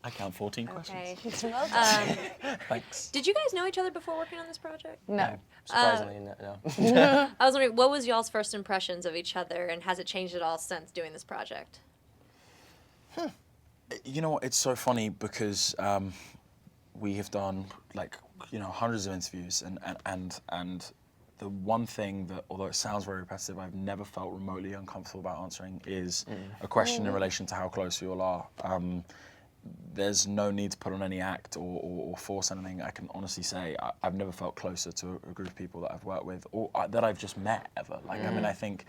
I count 14 Okay. questions. Well done. Thanks. Did you guys know each other before working on this project? No. Surprisingly, no. I was wondering, what was y'all's first impressions of each other, and has it changed at all since doing this project? You know what? It's so funny because we have done hundreds of interviews, and the one thing that, although it sounds very repetitive, I've never felt remotely uncomfortable about answering is a question in relation to how close we all are. There's no need to put on any act or force anything. I can honestly say I've never felt closer to a group of people that I've worked with or that I've just met ever. I mean, I think,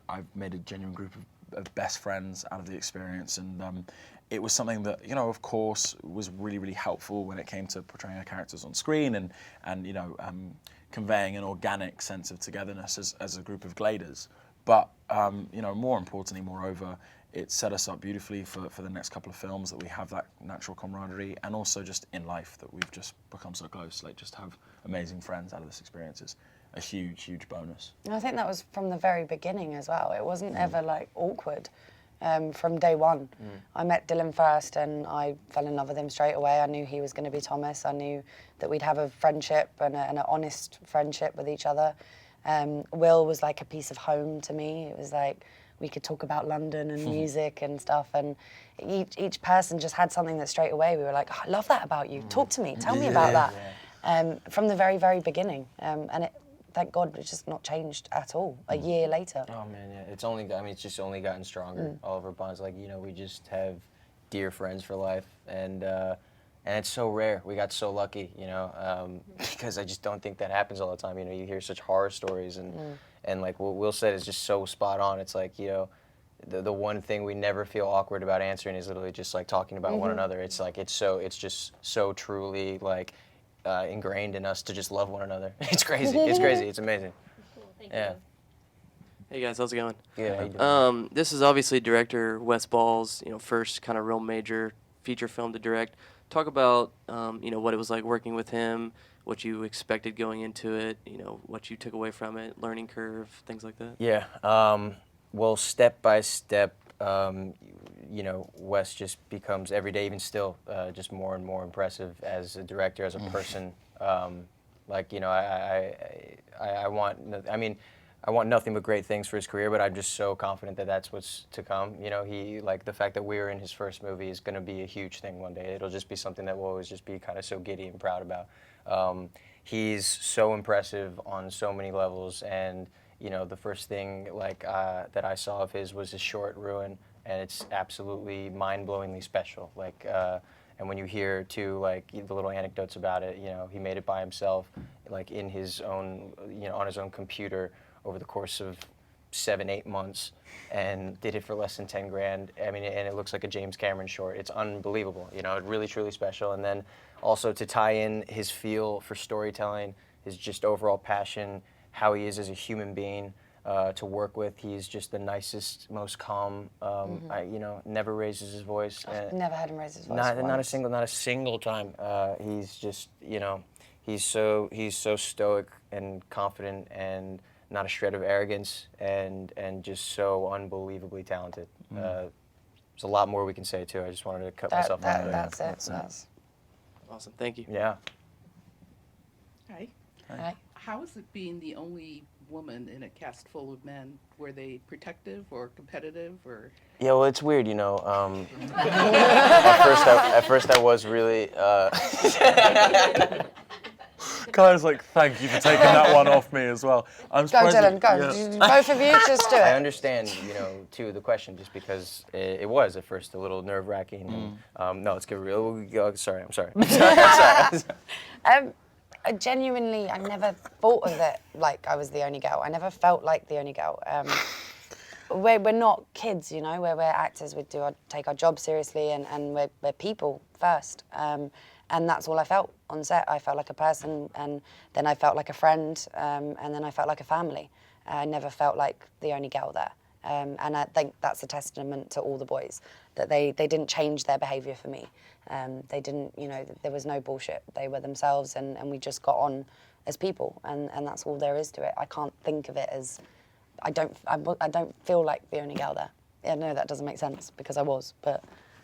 I've made a genuine group of best friends out of the experience, and it was something that, of course, was really, really helpful when it came to portraying our characters on screen and conveying an organic sense of togetherness as a group of Gladers. But, more importantly, moreover, it set us up beautifully for the next couple of films, that we have that natural camaraderie, and also just in life that we've just become so close. Just have amazing friends out of this experience is a huge, huge bonus. And I think that was from the very beginning as well. It wasn't ever awkward from day one. I met Dylan first and I fell in love with him straight away. I knew he was going to be Thomas. I knew that we'd have a friendship and an honest friendship with each other. Will was like a piece of home to me. It was like we could talk about London and music and stuff, and each person just had something that straight away we were like, oh, I love that about you. Talk to me. Tell me about that. From the very, very beginning. And it, thank God, it's just not changed at all a year later. Oh man, yeah. It's just only gotten stronger. All of our bonds, we just have dear friends for life, and it's so rare. We got so lucky, because I just don't think that happens all the time. You hear such horror stories, and like what Will said is just so spot on. It's like, the one thing we never feel awkward about answering is literally just like talking about one another. It's like it's just so truly ingrained in us to just love one another. It's crazy. It's crazy. It's amazing. Cool, thank Yeah. you. Hey guys, how's it going? Yeah. How you doing? This is obviously director Wes Ball's, first kind of real major feature film to direct. Talk about, what it was like working with him, what you expected going into it, what you took away from it, learning curve, things like that. Yeah. Well, step by step, Wes just becomes every day, even still, just more and more impressive as a director, as a person. I want nothing but great things for his career, but I'm just so confident that that's what's to come. The fact that we're in his first movie is going to be a huge thing one day. It'll just be something that we'll always just be kind of so giddy and proud about. He's so impressive on so many levels, and the first thing that I saw of his was his short Ruin, and it's absolutely mind-blowingly special. And when you hear too, the little anecdotes about it, he made it by himself, in his own, on his own computer over the course of 7-8 months, and did it for less than 10 grand. I mean, and it looks like a James Cameron short. It's unbelievable, really, truly special. And then also to tie in his feel for storytelling, his just overall passion, how he is as a human being to work with. He's just the nicest, most calm. Never raises his voice. I've never had him raise his voice. Not a single time. He's just, he's so stoic and confident and not a shred of arrogance, and just so unbelievably talented. There's a lot more we can say too. I just wanted to cut myself off. That's it. That's Awesome, thank you. Yeah. Hi. Hi. How is it being the only woman in a cast full of men? Were they protective or competitive or? Yeah, well, it's weird, At first, I was really. Kyle's like, thank you for taking that one off me as well. I'm Go, surprised Dylan, go. yeah. Both of you, just do I it. understand, too, the question, just because it was at first a little nerve-wracking. No, let's get real. Sorry, I'm sorry. I genuinely, I never thought of it like I was the only girl. I never felt like the only girl. We're not kids, we're actors. We take our job seriously, and we're people first. And that's all I felt on set. I felt like a person, and then I felt like a friend, and then I felt like a family. I never felt like the only girl there. And I think that's a testament to all the boys, that they didn't change their behaviour for me. They didn't, there was no bullshit. They were themselves, and we just got on as people, and that's all there is to it. I can't think of it as, I don't feel like the only girl there. I know that doesn't make sense because I was, but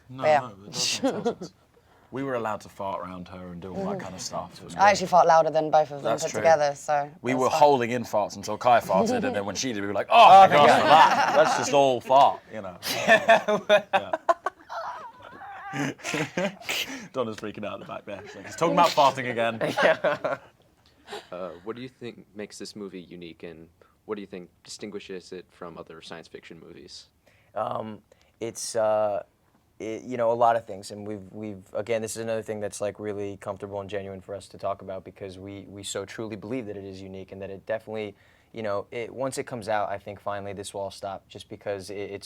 No, Yeah. no, it does make total sense. We were allowed to fart around her and do all that kind of stuff. It was I great. actually fart louder than both of them That's put true. together, so We that's were fine. holding in farts until Kai farted, and then when she did, we were like, oh my gosh, for that. Let's just all fart, you know. Yeah. Donna's freaking out at the back there. She's like, he's talking about farting again. What do you think makes this movie unique, and what do you think distinguishes it from other science fiction movies? It's you know, a lot of things, and we've again, this is another thing that's like really comfortable and genuine for us to talk about, because we so truly believe that it is unique, and that it definitely, you know, once it comes out, I think finally this will all stop, just because it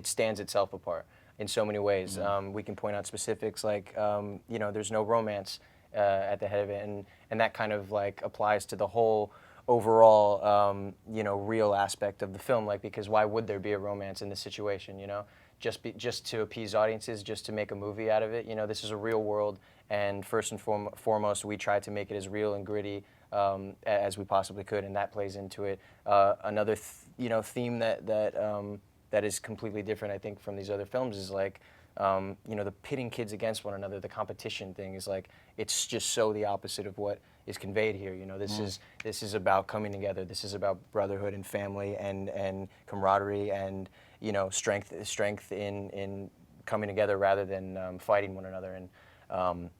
stands itself apart in so many ways. We can point out specifics like, you know, there's no romance at the head of it, and that kind of like applies to the whole overall, you know, real aspect of the film. Like, because why would there be a romance in this situation? You know, just to appease audiences, just to make a movie out of it. You know, this is a real world, and first and foremost, we tried to make it as real and gritty as we possibly could, and that plays into it. Another, you know, theme that is completely different, I think, from these other films is like, you know, the pitting kids against one another, the competition thing is like, it's just so the opposite of what is conveyed here. You know, this is about coming together. This is about brotherhood and family and camaraderie and, you know, strength in coming together rather than fighting one another. And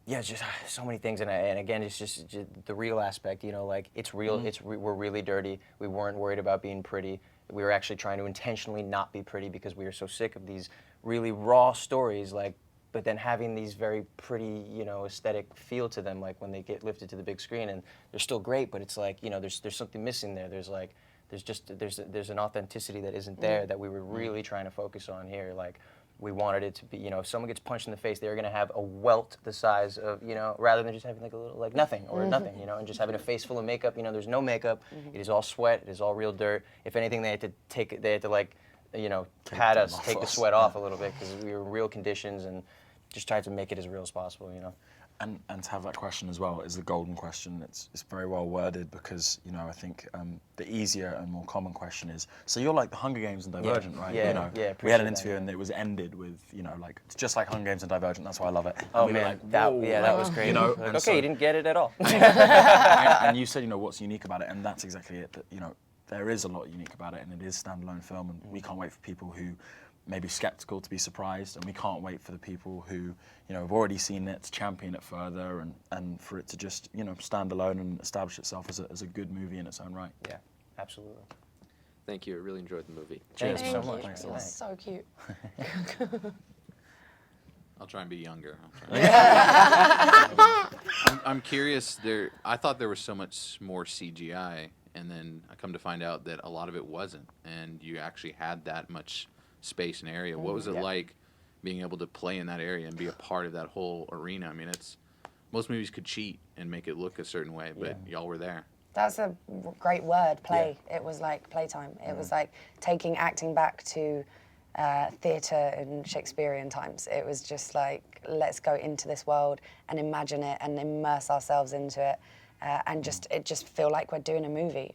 yeah, it's just so many things. And again, it's just the real aspect. You know, like it's real. We're really dirty. We weren't worried about being pretty. We were actually trying to intentionally not be pretty because we were so sick of these really raw stories, like, but then having these very pretty, you know, aesthetic feel to them, like when they get lifted to the big screen, and they're still great, but it's like, you know, there's something missing there. There's an authenticity that isn't there that we were really trying to focus on here. Like, we wanted it to be, you know, if someone gets punched in the face, they're gonna have a welt the size of, you know, rather than just having like a little, like nothing or nothing, you know, and just having a face full of makeup. You know, there's no makeup. It is all sweat. It is all real dirt. If anything, they had to like, you know, pat us, take the sweat off a little bit, because we were in real conditions, and just tried to make it as real as possible, you know. And to have that question as well is the golden question. It's very well worded, because, you know, I think the easier and more common question is, so you're like the Hunger Games and Divergent, right? Yeah, you know, yeah, we had an appreciate interview that, and it was ended with, you know, like, it's just like Hunger Games and Divergent. That's why I love it. Oh we were man, like, that whoa, that was great. You know, like, and okay, you didn't get it at all. and you said, you know, what's unique about it, and that's exactly it. That, you know, there is a lot unique about it, and it is a standalone film, and we can't wait for people who may be skeptical to be surprised, and we can't wait for the people who, you know, have already seen it to champion it further, and for it to just, you know, stand alone and establish itself as a good movie in its own right. Yeah, absolutely. Thank you. I really enjoyed the movie. Thank you so Thank much. you. Thanks a It lot. was so cute. I'll try and be younger. I'm curious. I thought there was so much more CGI, and then I come to find out that a lot of it wasn't, and you actually had that much space and area. What was it like being able to play in that area and be a part of that whole arena? I mean, most movies could cheat and make it look a certain way, but y'all were there. That's a great word, play. It was like playtime. It was like taking acting back to theatre in Shakespearean times. It was just like, let's go into this world and imagine it and immerse ourselves into it, and it just feel like we're doing a movie.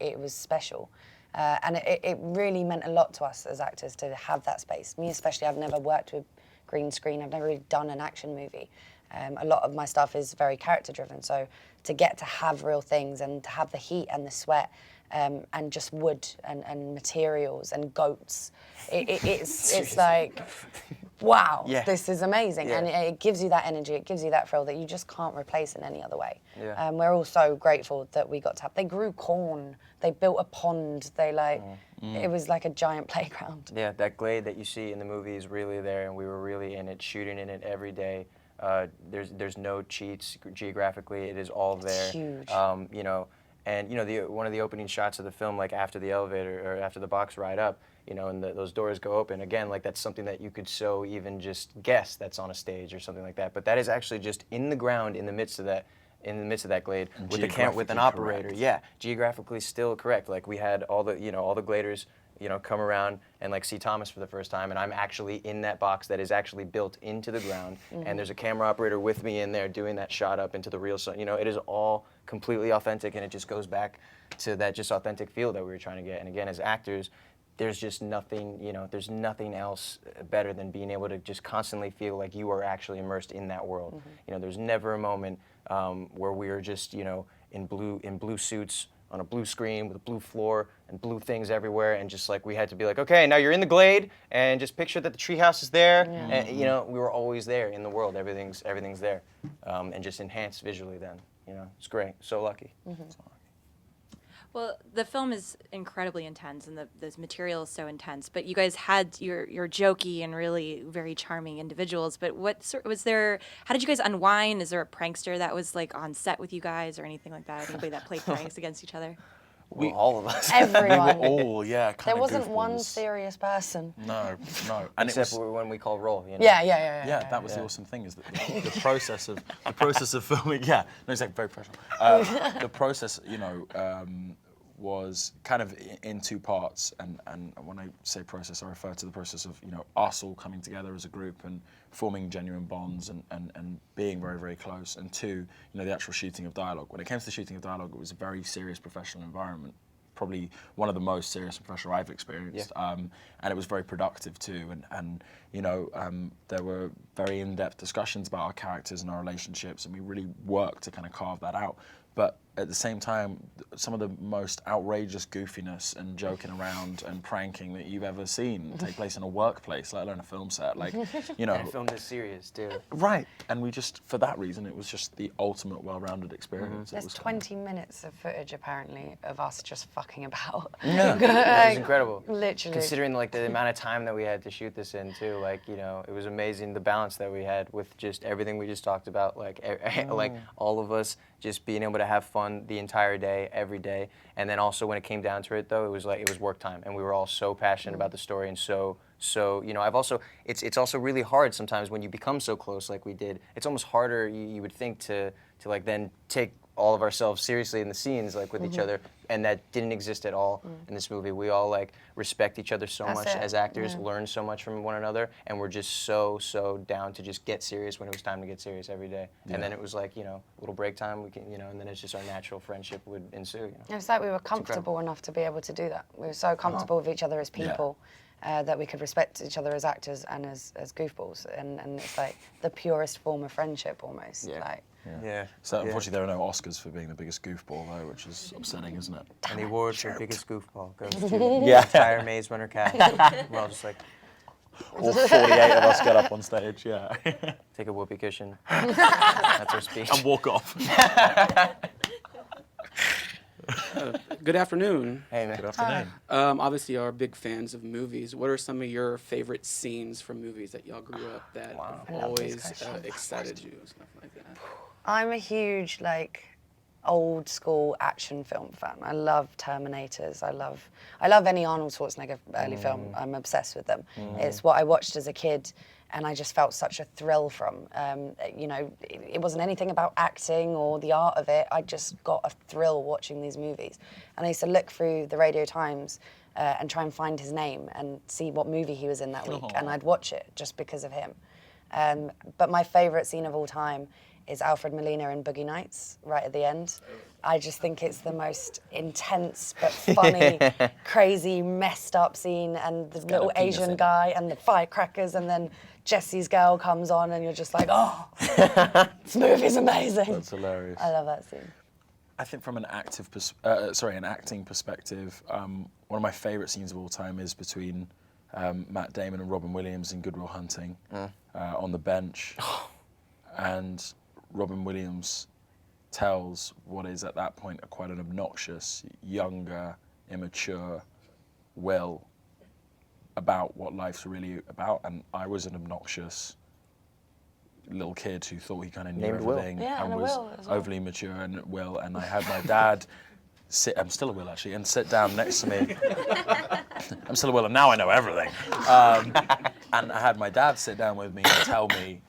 It was special. And it really meant a lot to us as actors to have that space. Me especially, I've never worked with green screen. I've never really done an action movie. A lot of my stuff is very character driven. So to get to have real things and to have the heat and the sweat and just wood and materials and goats, it's like, wow, this is amazing. And it gives you that energy, it gives you that thrill that you just can't replace in any other way. We're all so grateful that we got to have, they grew corn, they built a pond, it was like a giant playground. Yeah, that Glade that you see in the movie is really there, and we were really in it, shooting in it every day. There's no cheats geographically. It is all there. It's huge. You know, and you know, one of the opening shots of the film, like after the elevator or after the box ride up, you know, and those doors go open again. Like, that's something that you could so even just guess that's on a stage or something like that. But that is actually just in the ground in the midst of that. In the midst of that Glade, with with an operator, correct. Geographically still correct. Like, we had all the Gladers, you know, come around and like see Thomas for the first time, and I'm actually in that box that is actually built into the ground, and there's a camera operator with me in there doing that shot up into the real sun. You know, it is all completely authentic, and it just goes back to that just authentic feel that we were trying to get. And again, as actors, there's just nothing, there's nothing else better than being able to just constantly feel like you are actually immersed in that world. There's never a moment where we are just, in blue suits on a blue screen with a blue floor and blue things everywhere, and just like we had to be like, okay, now you're in the Glade, and just picture that the treehouse is there, and we were always there in the world. Everything's there, and just enhanced visually. Then, it's great. So lucky. Well, the film is incredibly intense, and the material is so intense. But you guys had your jokey and really very charming individuals. But was there? How did you guys unwind? Is there a prankster that was like on set with you guys, or anything like that? Anybody that played pranks against each other? All of us. Everyone. All, yeah, kind There of wasn't one goofballs. serious person. No. And Except it was, when we call roll. yeah, that was the awesome thing, is that the process of filming. Yeah, no, exactly, very professional. The process, was kind of in two parts, and when I say process, I refer to the process of us all coming together as a group and forming genuine bonds and being very, very close, and two, the actual shooting of dialogue. When it came to the shooting of dialogue, it was a very serious professional environment, probably one of the most serious and professional I've experienced, and it was very productive too, and there were very in-depth discussions about our characters and our relationships, and we really worked to kind of carve that out. But at the same time, some of the most outrageous goofiness and joking around and pranking that you've ever seen take place in a workplace, let alone a film set. Like, And film this serious too. Right. And we just, for that reason, it was just the ultimate well-rounded experience. It There's was 20 minutes of footage apparently of us just fucking about. Yeah. It was incredible. Literally. Considering like the amount of time that we had to shoot this in too, it was amazing the balance that we had with just everything we just talked about, like all of us just being able to have fun the entire day, every day. And then also when it came down to it though, it was work time, and we were all so passionate about the story, and so I've also, it's also really hard sometimes when you become so close like we did. It's almost harder, you would think, to like then take all of ourselves seriously in the scenes like with each other, and that didn't exist at all in this movie. We all like respect each other so much as actors, learn so much from one another, and we're just so down to just get serious when it was time to get serious every day. And then it was like, little break time, we can, and then it's just our natural friendship would ensue. It's like we were comfortable enough to be able to do that. We were so comfortable with each other as people that we could respect each other as actors and as goofballs. And it's like the purest form of friendship almost. Yeah. So unfortunately, there are no Oscars for being the biggest goofball, though, which is upsetting, isn't it? And the award for biggest goofball goes to the entire Maze Runner cast. We're all just like, All 48 of us get up on stage, yeah. take a whoopee cushion. That's our speech. And walk off. Good afternoon. Hey, man. Good afternoon. Obviously, y'all are big fans of movies. What are some of your favorite scenes from movies that y'all grew up that have I love these always questions. excited you? Stuff like that. I'm a huge old school action film fan. I love Terminators. I love any Arnold Schwarzenegger early film. I'm obsessed with them. It's what I watched as a kid, and I just felt such a thrill from. It wasn't anything about acting or the art of it. I just got a thrill watching these movies. And I used to look through the Radio Times and try and find his name and see what movie he was in that week, and I'd watch it just because of him. But my favorite scene of all time is Alfred Molina in Boogie Nights, right at the end. I just think it's the most intense but funny, crazy, messed up scene, and the little Asian guy and the firecrackers, and then Jesse's girl comes on, and you're just like, oh, this movie's amazing. That's hilarious. I love that scene. I think from an acting perspective, one of my favourite scenes of all time is between Matt Damon and Robin Williams in Good Will Hunting on the bench, and Robin Williams tells what is at that point quite an obnoxious, younger, immature Will about what life's really about, and I was an obnoxious little kid who thought he kind of knew Named Will. everything Yeah, and and was Will as well. overly mature and Will, and I had my dad I'm still a Will actually, and sit down next to me. I'm still a Will, and now I know everything. And I had my dad sit down with me and tell me,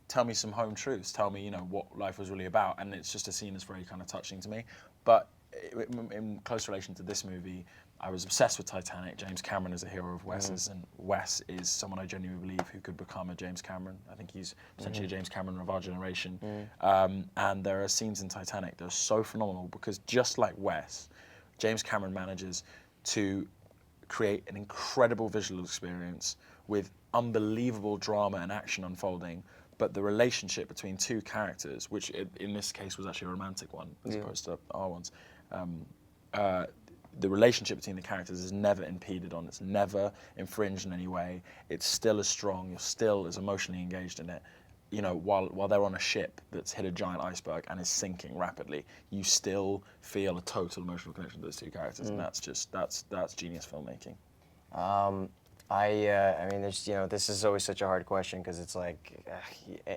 tell me some home truths, tell me, what life was really about. And it's just a scene that's very kind of touching to me. But in close relation to this movie, I was obsessed with Titanic. James Cameron is a hero of Wes's, and Wes is someone I genuinely believe who could become a James Cameron. I think he's potentially a James Cameron of our generation. And there are scenes in Titanic that are so phenomenal because just like Wes, James Cameron manages to create an incredible visual experience with unbelievable drama and action unfolding, but the relationship between two characters, which in this case was actually a romantic one as opposed to our ones, the relationship between the characters is never impeded on, it's never infringed in any way, it's still as strong, you're still as emotionally engaged in it. You know, while they're on a ship that's hit a giant iceberg and is sinking rapidly, you still feel a total emotional connection to those two characters, and that's genius filmmaking. I mean, there's, this is always such a hard question because it's like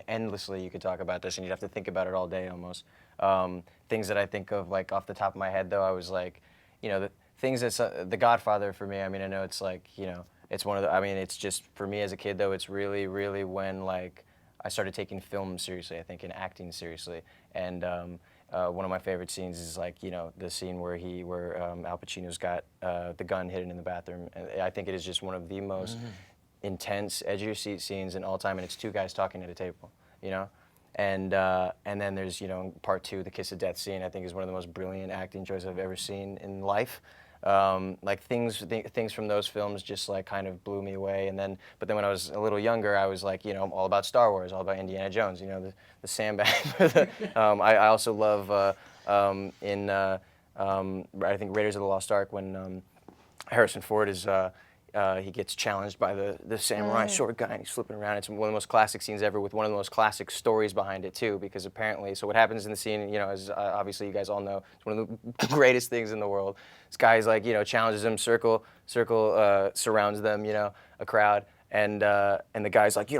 endlessly you could talk about this and you'd have to think about it all day almost. Things that I think of like off the top of my head though, I was like, the things that's The Godfather for me. I mean, I know it's like, it's one of the. I mean, it's just for me as a kid though. It's really, really when like I started taking film seriously. I think and acting seriously. And one of my favorite scenes is like the scene where Al Pacino's got the gun hidden in the bathroom. And I think it is just one of the most intense, edge of your seat scenes in all time. And it's two guys talking at a table, And then there's part two, the kiss of death scene. I think is one of the most brilliant acting choices I've ever seen in life. Like things from those films just like kind of blew me away. But then when I was a little younger, I was like, all about Star Wars, all about Indiana Jones, the sandbag. I also love I think Raiders of the Lost Ark when Harrison Ford is. He gets challenged by the samurai sword guy, and he's flipping around. It's one of the most classic scenes ever with one of the most classic stories behind it, too, because apparently, so what happens in the scene, as obviously you guys all know, it's one of the greatest things in the world. This guy's like, challenges him, circle surrounds them, a crowd, and the guy's like,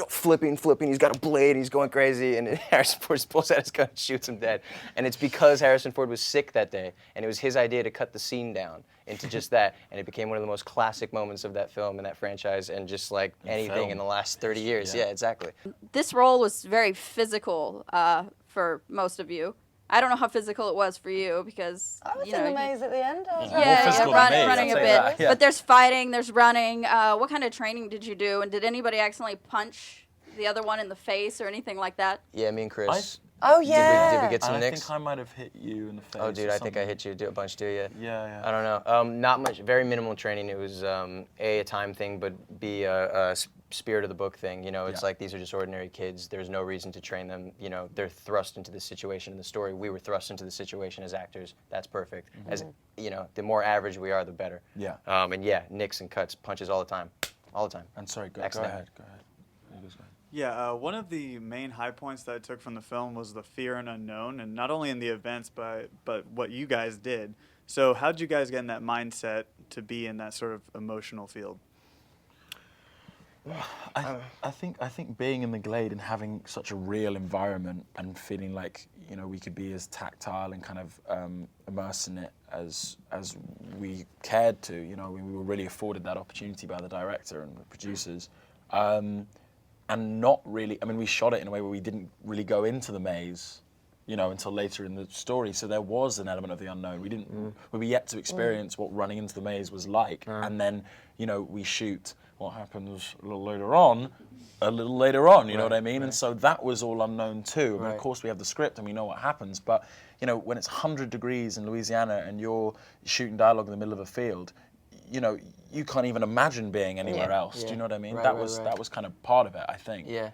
flipping, he's got a blade, he's going crazy, and Harrison Ford pulls out his gun and shoots him dead. And it's because Harrison Ford was sick that day, and it was his idea to cut the scene down into just that, and it became one of the most classic moments of that film and that franchise, and just like anything in the last 30 years. Yeah, exactly. This role was very physical for most of you. I don't know how physical it was for you because I was in the maze at the end. Running a bit. Yeah. But there's fighting, there's running. What kind of training did you do? And did anybody accidentally punch the other one in the face or anything like that? Yeah, me and Chris. Oh yeah. Did we get some nicks? I think I might have hit you in the face. Oh, dude, I think I hit you a bunch too. Yeah. Yeah. I don't know. Not much. Very minimal training. It was a time thing, but B a spirit of the book thing. It's like these are just ordinary kids. There's no reason to train them. They're thrust into the situation in the story. We were thrust into the situation as actors. That's perfect. As the more average we are, the better. Yeah. And yeah, nicks and cuts, punches all the time. And sorry, go Excellent. ahead. Yeah, one of the main high points that I took from the film was the fear and unknown, and not only in the events, but what you guys did. So how did you guys get in that mindset to be in that sort of emotional field? I think being in the Glade and having such a real environment and feeling like we could be as tactile and kind of immersed in it as we cared to. We were really afforded that opportunity by the director and the producers. And not really, I mean, we shot it in a way where we didn't really go into the maze, until later in the story. So there was an element of the unknown. We were yet to experience what running into the maze was like. And then, we shoot what happens a little later on, you know what I mean? Right. And so that was all unknown too. I mean, of course we have the script and we know what happens, but when it's 100 degrees in Louisiana and you're shooting dialogue in the middle of a field, you can't even imagine being anywhere else. Do you know what I mean? Right, that was kind of part of it, I think. Yeah.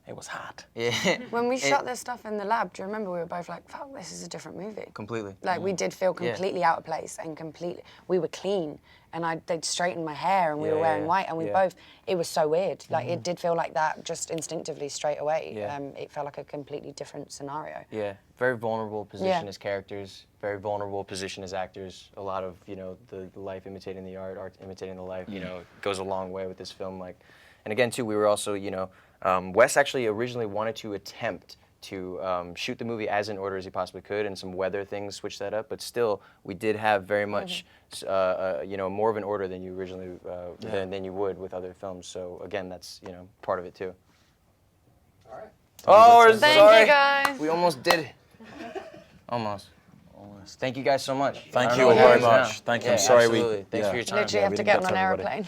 It was hot. Yeah. When we shot this stuff in the lab, do you remember we were both like, fuck, this is a different movie. Completely. Like we did feel completely out of place and we were clean and they'd straightened my hair and we were wearing white and we both, it was so weird. Like it did feel like that just instinctively straight away. Yeah. It felt like a completely different scenario. Yeah, very vulnerable position as characters, very vulnerable position as actors. A lot of, the life imitating the art imitating the life, goes a long way with this film. And again, too, we were also, Wes actually originally wanted to attempt to shoot the movie as in order as he possibly could, and some weather things switched that up. But still, we did have very much, more of an order than you originally than you would with other films. So again, that's part of it too. All right. Oh, Thank you guys. We almost did it. Almost. Thank you guys so much. Thank you all very much. Thank you. I'm sorry absolutely. Thanks for your time. Literally have to get on an airplane.